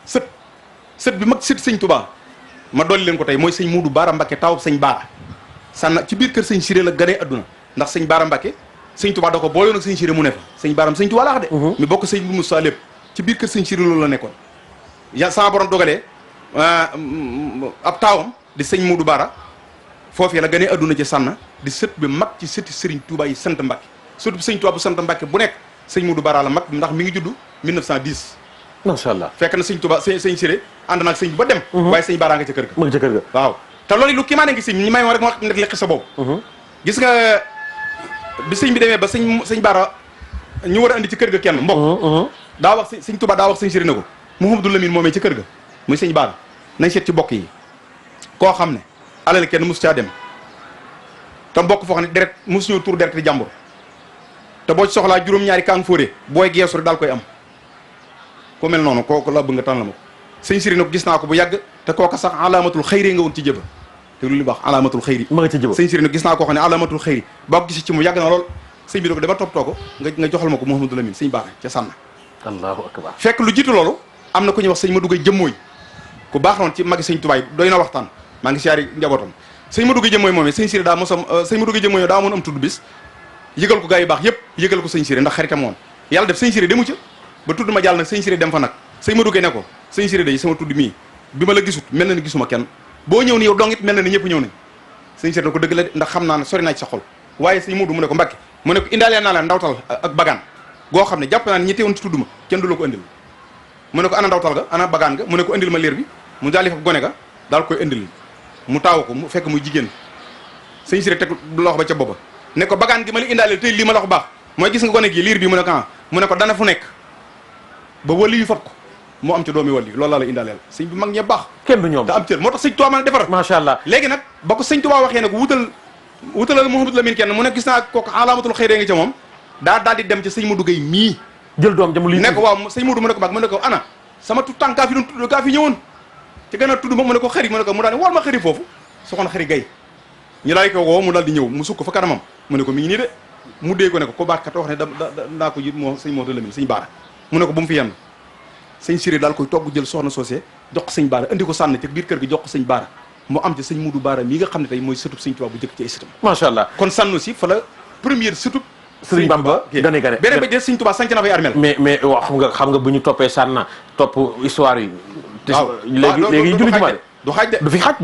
sët bi mag sët sëñ Tuubaa ma dolli leen ko tey mooy sëñ Muudu Baara Mbakke tawub sëñ Baara sànn ci biir kër sëñ Siré la ganee adduna ndax sëñ Baara Mbakke sëñ Tuubaa da ko booloon ak sëñ Siré mu ne fa sëñ Baaram sëñ Tuubaa laa wax de mi bokk sëñ bu Musaa lépp ci biir kër sëñ Siré loolu la nekkoon ya sama borom dogalee ab taawam di sëñ Muudu Baara foofee la ganee adduna ci sànn di sët bi mag ci sëti sëriñ Tuubaa yi sant Mbakke sët bi sëñ Tuubaa bu sant Mbakke bu nekk sëñ Muudu Baara la mag ndax mi ngi judd 1910 macha allah fekk na sëñ Tuubaa sëñ Siré ànd naag sëñ bi ba dem waaye sëñ Baara nga ca kër ga mu ngi ca kër ga waaw te loolu lu kii maa ne ngi sëñ ñi may wax rek ma nekk lekk sa boobu gis nga bi sëñ bi demee ba sëñ Baara ñu war a andi ci kër ga kenn mbokk daa wax sëñ Tuubaa daa wax sëñ Siré ne ko Mouhamadou Lamine moomee ci kër ga muy sëñ Baara nañ seet ci bokk yi koo xam ne alal kenn mosu caa dem te mbokk foo xam ne deret mosu ñëw tur deret di jàmbur te boo ci soxlaa juróom-ñaari kaang fóore booy geesu rek daal koy am ku mel noonu kooku la bëgg nga tànn la ma ko sëñ Siré nag gis naa ko bu yàgg te kooka sax alaamatul xëyri nga woon ci jëba te lu li baax alaamatul xëyri ma nga ci jëba sëñ Siré nag gis naa koo xam ne alaamatul xëyri boo ko gis ci mu yàgg na lool sëñ bi da ko dama toppatoo ko nga joxal ma ko Mouhamadou Lamine sëñ Baara ca sànn allahu akbar fekk lu jiitu loolu am na ku ñuy wax sëñ ma duggay jëmmooy ku baax noonu ci magi sëñ Tuubaa doy na waxtaan maa ngi siyaari njabootam sëñ ma duggay jëmmooy moom sëñ Siré daa mosam sëñ ma duggay jëmmooy daa amoon am tudd bis yëgal ko gaa yu baax yëpp yëgal ko sëñ Siré ndax xaritam woon yàlla def sëñ Siré demu ca ba tudd ma jàll nag sëñ Siré dem fa nag sëñ ma duggay ne ko sëñ Siré day sama tudd mii bi ma la gisut mel na ni gisuma kenn boo ñëw ni yow dong it mel na ni ñëpp ñëw nañ sëñ Siré na ko dëgg la ndax xam naa ne sori naa ci sa xol waaye sëñ Muudu mu ne ko Mbàkke mu ne ko indaalee naa la ndawtal ak bagaan goo xam ne jàpp naa ne ñi teewoon ci tudd ma kenn du la ko indil mu ne ko ana ndawtal ga ana bagaan ga mu ne ko indil ma liir bi mu daal di fa gone ga daal koy indil mu taaw ko mu fekk muy jigéen sëñ Siré teg loxo ba ca booba ne ko bagaan gi ma la indaalee tey lii ma la ko baax mooy gis nga gone gi liir bi mu ne ko mu ne ko dana fu nekk ba wali yu fat ko moo am ci doomi wali loolu laa la indaaleel sëñ bi mag ñe baax kenn du ñoom te am cër moo tax sëñ Tuubaa mën a defar macha allah léegi nag ba ko sëñ Tuubaa waxee nag wutalal Mouhamadou Lamine kenn mu ne gis naa kooku alaamatul xëyree nga ca moom daal di dem ci sëñ Modou Gueye mii jël doom jamu lii ne ko waaw sëñ Modou mu ne ko bag mu ne ko ana sama tout temps kaa fi doon tudd kaa fi ñëwoon ci gën a tudd moom mu ne ko xëri mu ne ko mu daal ne wol ma xëri foofu soxna xëri Gueye ñu daal di ko woo mu daal di ñëw mu sukk fa kanamam mu ne ko mi ngi nii de mu dee ko ne ko baax kat wax ne daa ko yit moo sëñ Modou Lamine sëñ Baara mu ne ko bu mu fi yenn sëñ Siré daal koy togg jël soxna soosé jox ko sëñ Baara indi ko sànn ci biir kër gi jox ko sëñ Baara mu am ci sëñ Modou Baara mii nga xam ne tey mooy sëtub sëñ Tuubaa bu jëkk ci ay sëtam macha allah kon sànn aussi fa la première sëtub Sëriñ Bamba gane beneen ba dee sëñ Tuubaa sanc na fay armel mais waaw xam nga bu ñu toppee sànna topp histoire yi léegi julli jumaa du xaaj de du fi xaj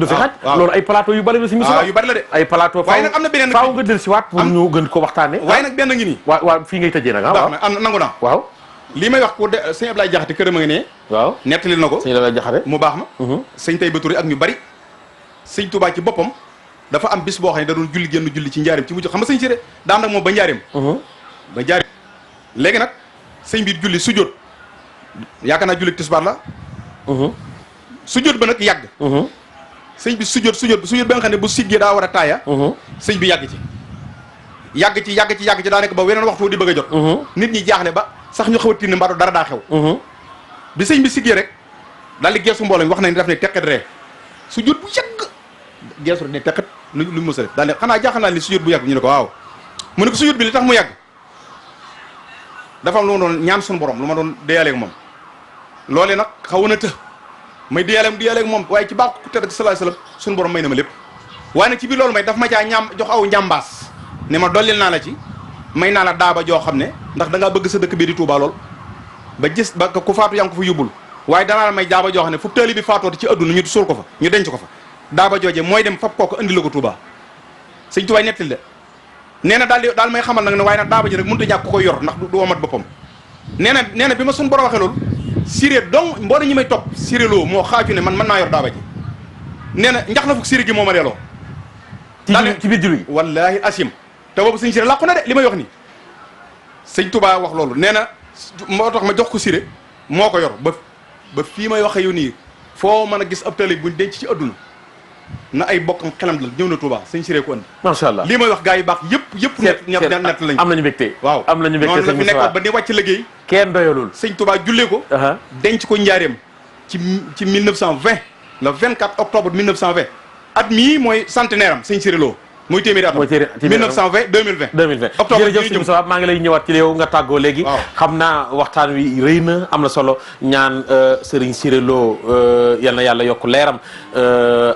loolu ay plateau yu bari la si misi yu bari la de ay plateau waaye nag am na beneen faaw nga del si waat pour ñu gën ko waxtaane waaye nag benn ngi nii waaw fii ngay tëjee nag waaw am nangu naa waaw lii may wax ko de sëñ Ablaye Jaxate këram a ngi ne waaw nettalil na ko sëñ Ablaye Jaxate mu baax ma sëñ Tay Baturé ak ñu bari sëñ Tuubaa ci boppam dafa am bis boo xam ne da doon julli génn julli ci njaarim ci mujj xam nga sëñ Siré daan nag moom ba njaarim léegi nag sëñ bi julli sujjóot yaakaar naa julli tisbaar la sujjóot ba nag yàgg sëñ bi sujjóot ba nga xam ne bu siggee daa war a taaya sëñ bi yàgg ci daa nekk ba weneen waxtu di bëgg a jot nit ñi jaaxle ba sax ñu xaw a tiit ne mbaatu dara daa xew bi sëñ bi siggee rek daal di geesu mbooloo mi wax nañ daf ne teqet ree sujjóot bu yàgg geesu rek ne teqet lu mos a def daal ne xanaa jaaxal naa ni sujjóot bu yàgg ñu ne ko waaw mu ne ko sujjóot bi li tax mu yàgg dafa am lu ma doon ñaan suñu borom lu ma doon déyaaleeg moom loolee nag xaw na të may déyaaleeg moom waaye ci baax ku tedd ak sallallahu alayhi wasallam suñu borom may na ma lépp waaye nag ci biir loolu may daf ma caa jox aw njàmbaas ne ma dollil naa la ci may naa la daaba joo xam ne ndax da ngaa bëgg sa dëkk bii di Touba lool ba gis ba ku faatu yaa ngi ko fa yóbbul waaye danaa la may daaba joo xam ne fu taali bi faatooti ci adduna ñu suul ko fa ñu denc ko fa daaba jooje mooy dem fab kooku andi la ko Touba sëñ Touba nettali de nee na daal may xamal nag ne waaye nag daaba ji nag mënut a ñàkk ku koy yor ndax du womat boppam nee na bi ma suñu borom waxee loolu siré donc mboolem ñi may topp siré loo moo xaaju ne man mën naa yor daaba ji nee na njax na fukk siré gi moo ma reeloo ci biir julli wallaahi asim te boobu sëñ siré làqu na de li may wax ni sëñ Touba wax loolu nee na moo tax ma jox ko siré moo ko yor ba fii may waxee yow nii foo mën a gis ab tali buñ denc ci adduna na ay bokkam xelam la ñëw na Touba sëñ siré ko andi macha allah lii may wax gars yi baax yëpp nett lañ am nañu mbégte waaw am nañu mbégte noonu la fi nekkoon ba ni wàcc liggéey kenn doyalul sëñ Touba jullee ko denc ko njaareem ci 1920 le 24 octobre 1920 at mii mooy centenaire am sëñ siré loo mooy téeméeri atam 1920 2020 octobre jërëjëf sëñ Moustapha maa ngi lay ñëwaat ci yow nga tàggoo léegi xam naa waxtaan wi rëy na am na solo ñaan Serigne Siré Lo yal na yàlla yokk leeram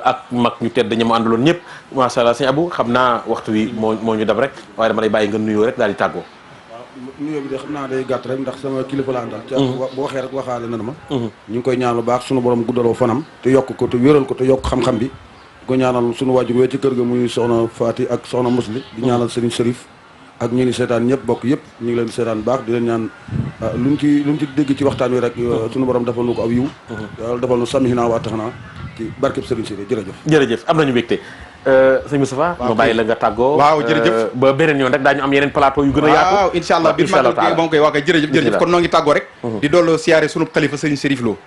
ak mag ñu tedd ñi mu àndaloon ñëpp macha allah sëñ Abou xam naa waxtu wi moo ñu dab rek waaye dama lay bàyyi nga nuyoo rek daal di tàggoo. waaw nuyoo bi de xam naa day gàtt rek ndax sama kilifa la àndal ca bu waxee rek waxaale na ma ñu ngi koy ñaan lu baax sunu borom guddaloo fanam te yokk ko te wéral ko te yokk xam-xam bi ko ñaanal sunu waajur wee ci kër ga muy soxna Faati ak soxna Musli di ñaanal Serigne Serif ak ñi ni seetaan ñëpp bokk yëpp ñu ngi leen seetaan baax di leen ñaan luñ ci dégg ci waxtaan wi rek sunu borom defal nu ko aw yiw yàlla defal nu samihina wa taxna ci barkeb Serigne Siré jërëjëf am nañu mbégte sëñ Moustapha ma bàyyi la nga tàggoo waaw jërëjëf ba beneen yoon rek daañu am yeneen plateau yu gën a yaatu waaw incha allah biir magal moom koy waa kay jërëjëf kon noo ngi tàggoo rek di doolu siyaare sunu xalifa Serigne Serif Lo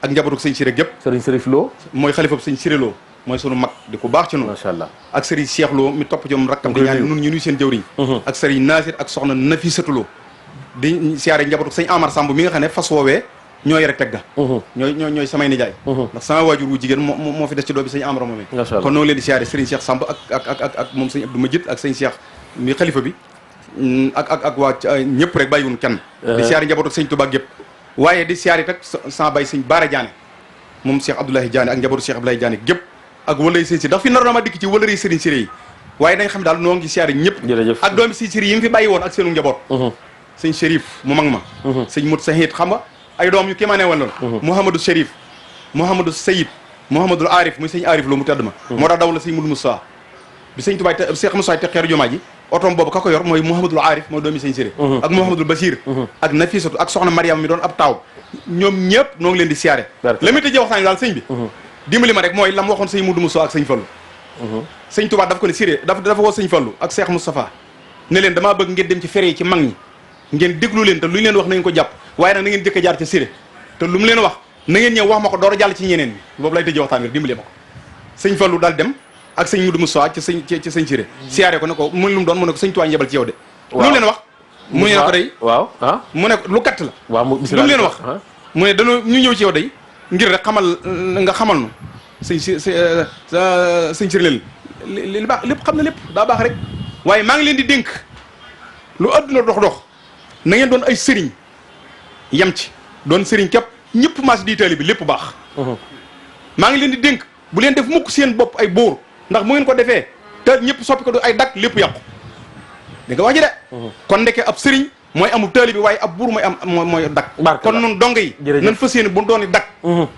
ak njabootu sëñ Siré gépp Serigne Serif Lo mooy xalifa sëñ Siré Lo mooy sunu mag di ku baax ci noonu macha allah ak Serigne Cheikh Lo mi topp ci moom rakkam di ñaan nun ñu nuy seen jëwriñ ak Serigne Nasir ak soxna Nafisatu Lo di siyaare njabootu sëñ Amar Samb mi nga xam ne fas woowee ñooy rek tegga ñooy samay nijaay ndax sama waajur wu jigéen moo fi des ci doo bi sëñ Amar moomee kon noo ngi leen di siyaare Serigne Cheikh Samb ak moom sëñ Abdou Majid ak sëñ Cheikh mi xalifa bi ak waa ñëpp rek bàyyiwun kenn di siyaare njabootu sëñ Touba gépp waaye di siyaare tak sama bay sëñ Baara Diané moom Cheikh Abdoulaye Diané ak njabootu Cheikh Abdoulaye Diané gépp ak wëlay sëñ si ndax fi nar na ma dikk ci wëlëri Serigne Siré yi waaye dañ xam daal noo ngi siyaare ñëpp ak doomi sëñ Siré yi mu fi bàyyi woon ak seenu njaboot sëñ Chérif mu mag ma sëñ Mout Sahid xam nga ay doom yu kii ma ne woon loolu Mouhamadou Chérif Mouhamadou Sayid Mouhamadou Arif muy sëñ Arif Lo mu tedd ma moo tax daw la sëñ Moudou Moussa bi sëñ Tubaay Cheikh Moussa te xeeru jumaa ji otoom boobu ka ko yor mooy Mouhamadou Arif mooy doomi sëñ Siré ak Mouhamadou Basir ak Nafisatu ak soxna Mariam mi doon ab taaw ñoom ñëpp noo ngi leen di siyaare la muy tëjee waxtaan daal sëñ bi dimbali ma rek mooy lam waxoon sëñ Moudou Moussa ak sëñ Fallou sëñ Touba daf ko ne Siré dafa woo sëñ Fallou ak Cheikh Moustapha ne leen damaa bëgg ngeen dem ci fere yi ci mag ñi ngeen déglu leen te lu ñu leen wax na ngeen ko jàpp waaye nag na ngeen jëkk a jaar ca Siré te lu mu leen wax na ngeen ñëw wax ma ko door a jàll ci ñeneen ñi boobu lay tëjee waxtaan wi dimbali ma ko sëñ Fallou daal dem ak sëñ Moudou Moussa ci sëñ Siré siyaare ko ne ko mu lu mu doon mu ne ko sëñ Touba njebal ci yow de lu mu leen wax mu ne ko day waaw mu ne lu katt la waaw lu mu leen wax mu ne dañoo ñu ñëw ci yow day ngir rek nga xamal nu sëñ Siré leen li baax lépp xam na lépp daa baax rek waaye maa ngi leen di dénk lu àdduna dox na ngeen doon ay sëriñ yem ci doon sëriñ képp ñëpp maas di taali bi lépp baax maa ngi leen di dénk bu leen def mukk seen bopp ay bóor ndax mu ngeen ko defee te ñëpp soppi ko du ay dak lépp yàqu da nga wax ji de kon ndeke ab sëriñ mooy amul taali bi waaye ab buur mooy am mooy dak kon nun dong yi nan fas yéene bu dooni dak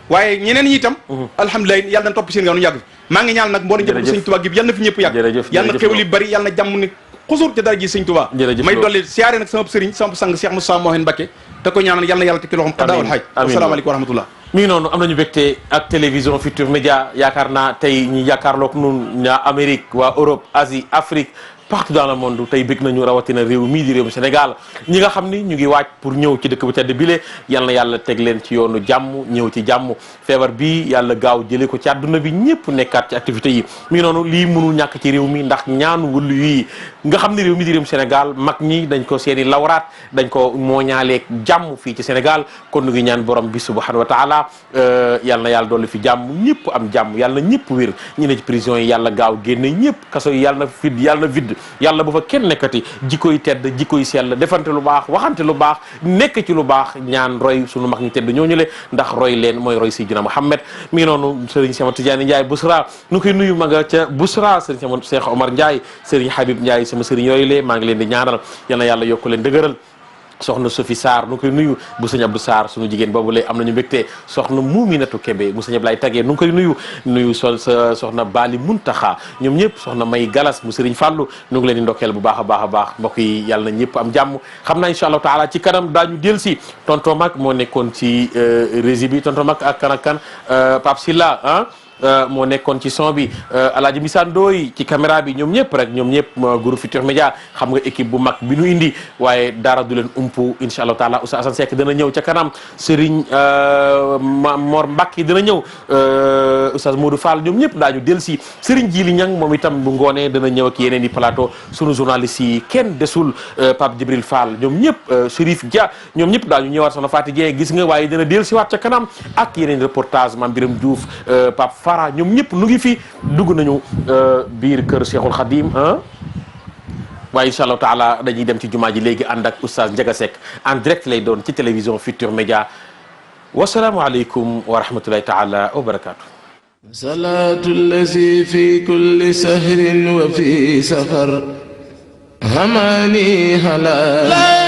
waaye ñeneen ñi itam alhamdulilah yàlla na topp seen yoonu yàgg fi maa ngi ñaan nag mboo na njëpp sëñ Tuubaa gi yàlla na fi ñëpp yàgg yàlla na xéwal yi bari yàlla na jàmm ni xusuur ci dara ji sëñ Tuubaa may dolli siyaare nag sama sëriñ sama sang Cheikh Moussa Mohen Mbacké te ko ñaanal yàlla na yàlla tekki loxoom xadaawul xaaj asalaamaaleykum wa rahmatullah mi ngi noonu am nañu mbégte ak télévision Futurs Médias yaakaar naa tey ñi jàkkaarloog nun ñaa Amérique waa Europe Asie Afrique partout dans le monde tey bëgg nañu rawatina réew mii di réewum Sénégal ñi nga xam ni ñu ngi waaj pour ñëw ci dëkk bu tedd bile yal na yàlla teg leen ci yoonu jàmm ñëw ci jàmm feebar bi yàlla gaaw jëlee ko ci àdduna bi ñëpp nekkaat ci activités yi mi ngi noonu lii mënul ñàkk ci réew mi ndax ñaanu wëllu yi nga xam ne réew mi di réewum Sénégal mag ñi dañ ko seeni lawraat dañ ko mooñaaleeg jàmm fii ci Sénégal kon nu ngi ñaan borom bi subhanahu wa taala yal na yàlla dolli fi jàmm ñëpp am jàmm yàlla na ñëpp wér ñi ne ci prison yi yàlla gaaw génne ñëpp kaso yi yàlla na vide yàlla bu fa kenn nekkati jikkoy tedd jikkoy sell defante lu baax waxante lu baax nekk ci lu baax ñaan roy sunu mag ñu tedd ñooñu le ndax roy leen mooy roy Seydina Muhammad mi ngi noonu Serigne Cheikh Tidiane Ndiaye Bousra nu koy nuyu ma nga ca Bousra Serigne Cheikh Omar Ndiaye Serigne Habib Ndiaye sama Serigne yooyu le maa ngi leen di ñaanal yal na yàlla yokk leen dëgëral soxna Sophie Sarr nu koy nuyu bu sëñ Abdou Sarr suñu jigéen boobu lay am nañu mbégte soxna Muuminatu Kebe bu sëñ Ablaye Tagee nu ngi koy nuyu sa soxna Bali Muntaxa ñoom ñëpp soxna May Galas mu Sëriñ Fàllu nu ngi leen di ndokkeel bu baax a baax a baax mbokk yi yàlla na ñëpp am jàmm xam naa incha allahu taala ci kanam daañu del si tonton Mag moo nekkoon ci régie bi tonton Mag ak kan ak kan Pape Silla moo nekkoon ci son bi Alaaji Misaan Ndooy ci caméra bi ñoom ñëpp rek ñoom ñëpp groupe Futurs Médias xam nga équipe bu mag bi nu indi waaye dara du leen umpu incha allahu taala Oustaz Assane Seck dana ñëw ca kanam Serigne Mor Mbacke dana ñëw Oustaz Modou Fall ñoom ñëpp daañu del si Serigne Djili Niang moom itam bu ngoonee dana ñëw ak yeneen i plateau sunu journaliste yi kenn desul Pape Djibril Fall ñoom ñëpp Chérif Dia ñoom ñëpp daañu ñëwaat soxna Fatou Dieng gis nga waaye dana del si waat ca kanam ak yeneen reportage Mame Biram Diouf Pape Fara ñoom ñëpp nu ngi fi dugg nañu biir kër Cheikhul Khadim waaye incha allahu taala dañuy dem ci jumaa ji léegi ànd ak oustaz Ndiaga Seck en direct lay doon ci télévision Futurs Médias wasalaamu aleykum wa rahmatullahi taala wa barakatuh salaatu allazi fi kulli sahrin wa fi safar hamani hala